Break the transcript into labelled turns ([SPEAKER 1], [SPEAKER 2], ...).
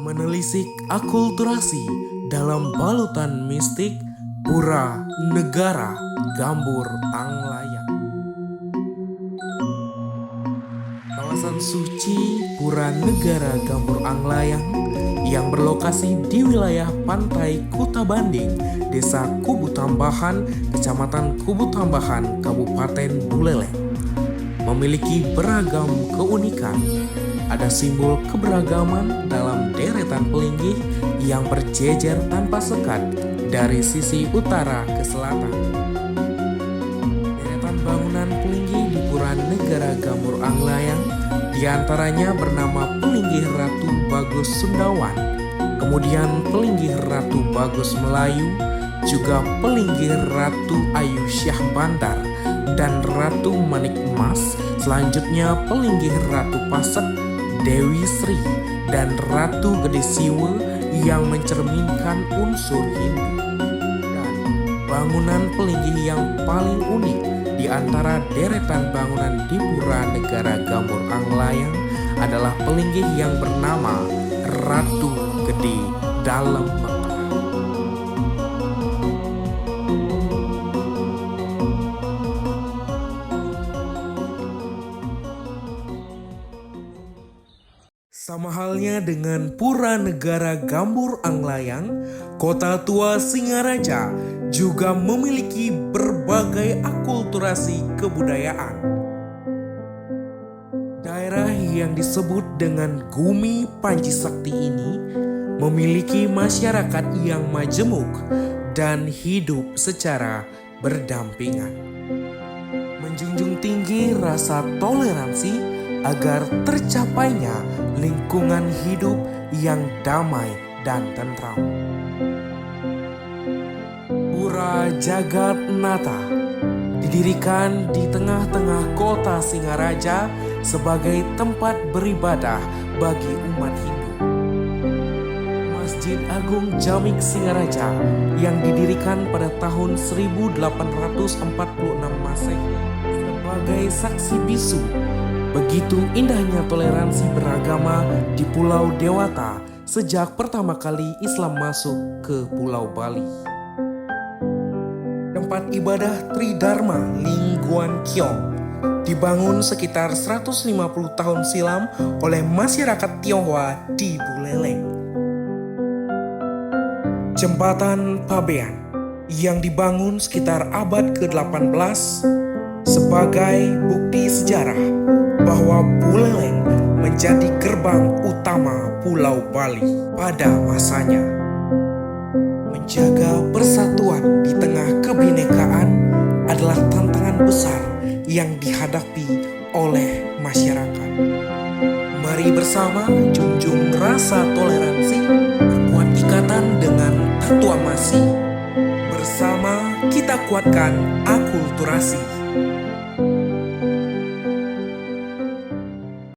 [SPEAKER 1] Menelisik akulturasi dalam balutan mistik Pura Negara Gambur Anglayang. Kawasan suci Pura Negara Gambur Anglayang yang berlokasi di wilayah pantai Kuta Banding, Desa Kubu Tambahan, Kecamatan Kubu Tambahan, Kabupaten Buleleng, memiliki beragam keunikan. Ada simbol keberagaman dalam deretan pelinggih yang berjejer tanpa sekat dari sisi utara ke selatan. Deretan bangunan pelinggih di Pura Negara Gambur Anglayang diantaranya bernama Pelinggih Ratu Bagus Sundawan, kemudian Pelinggih Ratu Bagus Melayu, juga Pelinggih Ratu Ayu Syah Bandar, dan Ratu Manik Emas. Selanjutnya Pelinggih Ratu Pasek, Dewi Sri, dan Ratu Gede Siwe yang mencerminkan unsur Hindu. Dan bangunan pelinggih yang paling unik di antara deretan bangunan di Pura Negara Gambur Anglayang adalah pelinggih yang bernama Ratu Gede Dalem Mekah. Sama halnya dengan Pura Negara Gambur Anglayang, Kota Tua Singaraja juga memiliki berbagai akulturasi kebudayaan. Daerah yang disebut dengan Gumi Panji Sakti ini memiliki masyarakat yang majemuk dan hidup secara berdampingan. Menjunjung tinggi rasa toleransi agar tercapainya lingkungan hidup yang damai dan tentram. Pura Jagat Nata didirikan di tengah-tengah kota Singaraja sebagai tempat beribadah bagi umat Hindu. Masjid Agung Jamik Singaraja yang didirikan pada tahun 1846 Masehi sebagai saksi bisu begitu indahnya toleransi beragama di Pulau Dewata sejak pertama kali Islam masuk ke Pulau Bali. Tempat ibadah Tridharma Lingguan Kiong dibangun sekitar 150 tahun silam oleh masyarakat Tionghoa di Buleleng. Jembatan Pabean yang dibangun sekitar abad ke-18 sebagai bukti sejarah bahwa Buleleng menjadi gerbang utama Pulau Bali pada masanya. Menjaga persatuan di tengah kebinekaan adalah tantangan besar yang dihadapi oleh masyarakat. Mari bersama junjung rasa toleransi, kuat ikatan dengan aklamasi. Bersama kita kuatkan akulturasi.